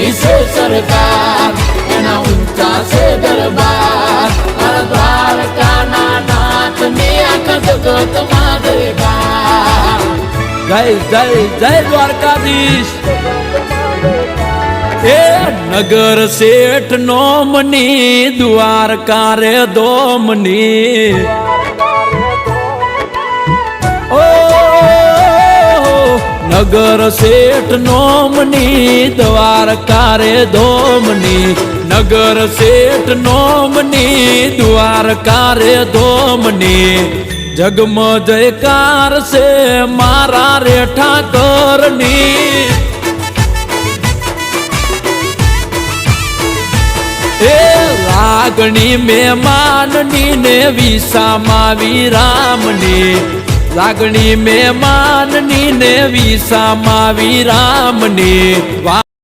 ઊંચી છે સરકાર, એના ઊંચા છે દરબાર, મારા દ્વારકાના નાથની આખા જગતમાં જયકાર. જય જય જય દ્વારકાધીશ. એ નગર શેઠ નોમની દ્વારકા રે દોમની. ઓ નગર શેઠ નોમની દ્વારકા રે દોમની, નગર શેઠ નોમની દ્વારકા રે દોમની. જગમ જયકાર છે મારા રે ઠાકરની. એ લાગણી મહેમાનની ને વિસામાં વિરામની, લાગણી મહેમાનની ને વિસામાં વિરામની.